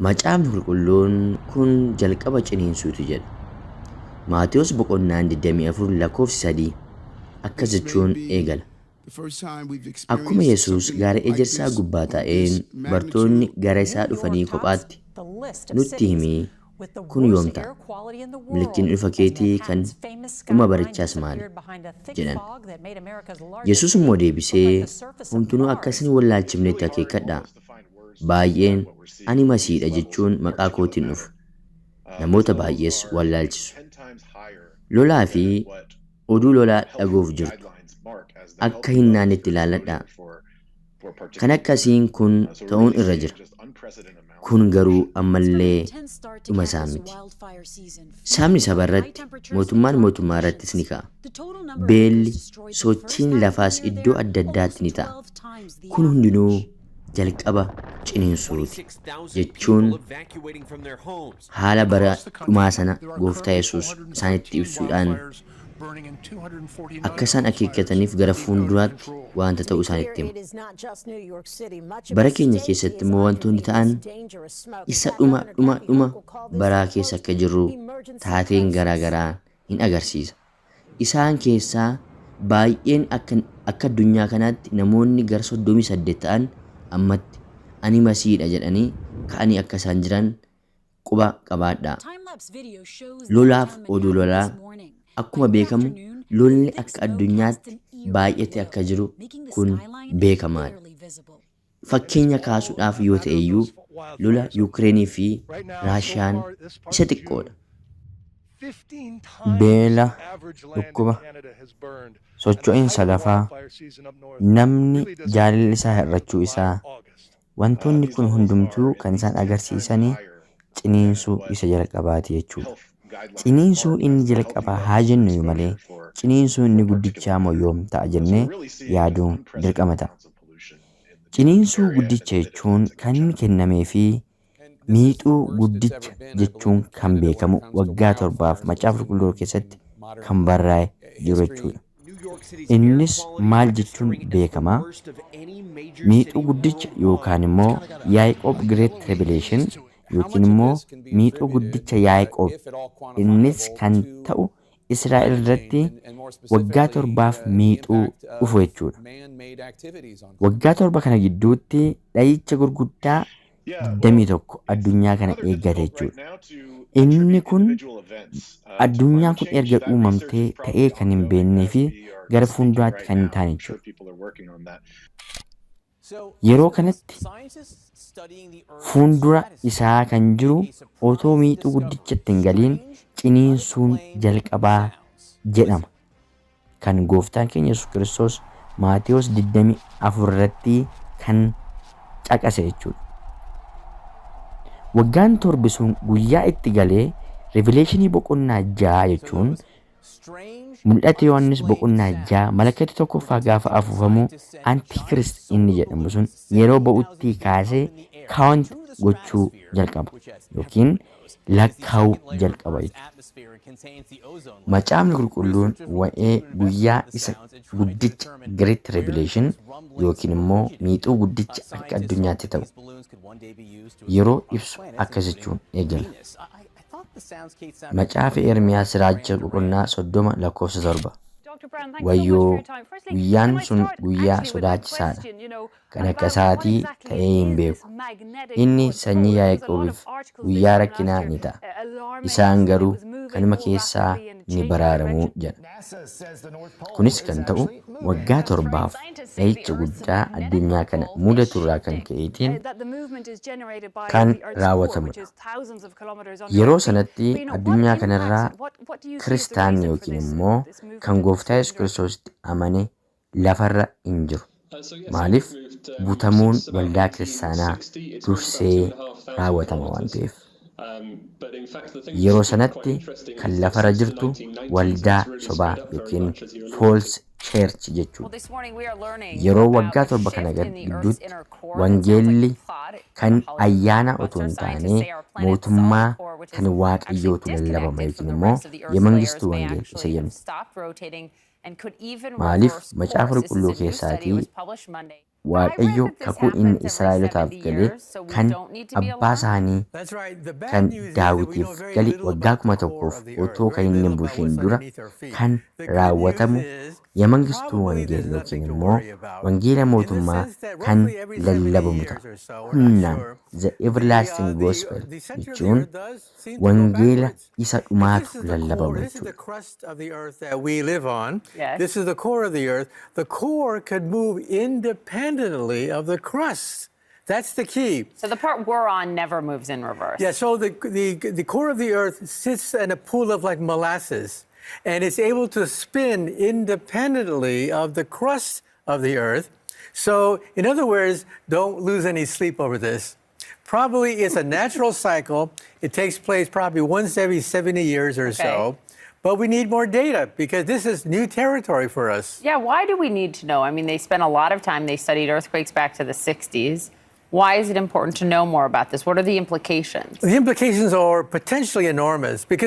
Macaafni qulqulluun kun jalqaba ciniinsuutu jedha. Maatewos boqonnaan 24 lakkoofsi 3 akkas jechuun eegala. Akkuma Yesuus gaara ejersaa gubbaa taa'een bartoonni gara isaa dhufanii kophaatti nutti himii kun yoom ta'a? Mallattoon dhufa keetii kan dhuma barichaas maali? jedhan. Yesuus immoo deebisee homtunuu akkasiin wallaalchifnetti akeekkadhaa. Baay'een ani Masiidha jechuun maqaa kootiin dhufu. Namoota baay'ees wallaalchisu. Lolaa fi oduu lolaa dhaga'uuf jirtu. Akka hin naannetti ilaaladhaa. Kan akkasiin kun ta'uun irra jira. Kun garuu ammallee dhuma isaa miti. Saamni saba irratti, mootummaan mootummaa irrattis ni ka'a. Beelli, sochiin lafaas iddoo adda addaatti ni ta'a. Kun hundinuu jalqaba ciniinsuuti jechuun haala bara dhumaa sana gooftaa Yesuus isaanitti ibsuudhaan akka isaan akeekkataniif gara fuulduraatti waanta ta'u isaanitti hima. Bara keenya keessatti immoo wantoonni ta'an isa dhuma baraa keessa akka jirru taateen garaagaraa hin agarsiisa. Isaan keessaa baay'een akka addunyaa kanaatti namoonni gara 38 ta'an ammatti ani Masiidha jedhanii ka'anii akka isaan jiran quba qabaadhaa. Lolaaf oduu lolaa akkuma beekamu lolli akka addunyaatti baay'ate akka jiru kun beekamaadha. Fakkeenya kaasuudhaaf yoo ta'e iyyuu lola Yuukireenii fi Raashiyaan isa xiqqoodha. Beela, dhukkuba, socho'iinsa lafaa, namni jaalalli isaa hir'achuu isaa, wantoonni kun hundumtuu kan isaan agarsiisanii ciniinsuu isa jalqabaati jechuudha. Ciniinsuu inni jalqabaa haa jennu malee ciniinsuu inni guddichaa moo yoom ta'a jennee yaaduun dirqama ta'a. Ciniinsuu guddicha jechuun kan inni kennamee fi miixuu guddicha jechuun kan beekamu waggaa 7 macaafa qulqulluu keessatti kan barraa'e jiru jechuudha. Innis maal jechuun beekamaa? Miixuu guddicha yookaan immoo Yaaqoob Great Revelation yookiin immoo miixuu guddicha Yaaqoob. Innis kan ta'u Israa'el irratti waggaa 7 miixuu dhufu jechuudha. Waggaa 7 kana gidduutti dha'icha gurguddaa 21 addunyaa kana eeggate jechuudha. Inni kun addunyaan kun erga uumamtee ta'ee kan hin beeknee fi gara fuulduraatti kan hin taane jechuudha. Yeroo kanatti fuuldura isaa kan jiru otoo miixuu guddichatti hin galiin ciniinsuun jalqabaa jedhama. Kan gooftaan keenya Yesuus Kiristoos Maatewos 24 irratti kan caqase jechuudha. Waggaan 7 sun guyyaa itti galee Revileeshinii boqonnaa 6 jechuun mul'ata Yohaannis boqonnaa 6 malakati tokkoffaa gaafa afuufamu Antiikirist inni jedhamu sun yeroo ba'utti kaasee kaawunt gochuu jalqaba yookiin lakkaa'uu jalqaba jechuudha. Macaafni qulqulluun waa'ee guyyaa isa guddicha Great Revelation yookiin immoo miixuu guddicha akka addunyaatti ta'u yeroo ibsu akkas jechuun eegala. Macaafa Ermiyaas raajicha boqonnaa 30 lakkoofsa 7. Wayyoo guyyaan sun guyyaa sodaachisaadha. Kan akka isaatii ta'ee hin beeku. Inni sanyii Yaaqoobiif guyyaa rakkinaa ni ta'a. Isaan garuu kanuma keessaa ni baraaramu jedha. Kunis kan ta'u waggaa 7f dha'icha guddaa addunyaa kana mudatu irraa kan ka'eetiin kan raawwatamudha. Yeroo sanatti addunyaa kanarraa kiristaanni yookiin immoo kan gooftaa Yesuus Kiristoositti amane lafarra hin jiru. Maaliif butamuun waldaa kiristaanaa dursee raawwatama waan ta'eef. Yeroo sanatti kan lafarra jirtu waldaa sobaa yookiin false church jechuudha. Yeroo waggaa 7 kana gidduutti wangeelli kan ayyaana otoo hin taane mootummaa kan waaqayyootu lallabama yookiin immoo የመንግስቱ ወንጌል isa jennu. Maaliif macaafa qulqulluu keessaatii Waaqayyo kakuu inni Israa'elotaaf gale kan abbaa isaanii That's right. The bad kan news is that we Daawitiif know very gale little waggaa about the 1,000 core of the earth. otoo kan Very hin little about bulchiin what's dura beneath our feet. kan The good raawwatamu news is Yamangistuu probably there's Wangeelaa nothing yookiin to immoo worry about. Wangeela In the mootummaa sense that kan roughly every 70 lallabamu years ta'a. or so, we're not Humnaan sure, The Everlasting the Gospel center of the jechuun earth does seem to go wangeela backwards. isa If dhumaatu this is the core, lallabamu this is the jechuudha. crust of the earth that we live on. Yes. This is the core of the earth. The core could move independently of the crust. That's the key. So the part we're on never moves in reverse. Yeah, so the core of the earth sits in a pool of like molasses, and it's able to spin independently of the crust of the earth. So, in other words, don't lose any sleep over this. Probably it's a natural cycle. It takes place probably once every 70 years or so. But we need more data because this is new territory for us. Yeah, why do we need to know? I mean, they spent a lot of time, they studied earthquakes back to the 60s. Why is it important to know more about this? What are the implications? The implications are potentially enormous because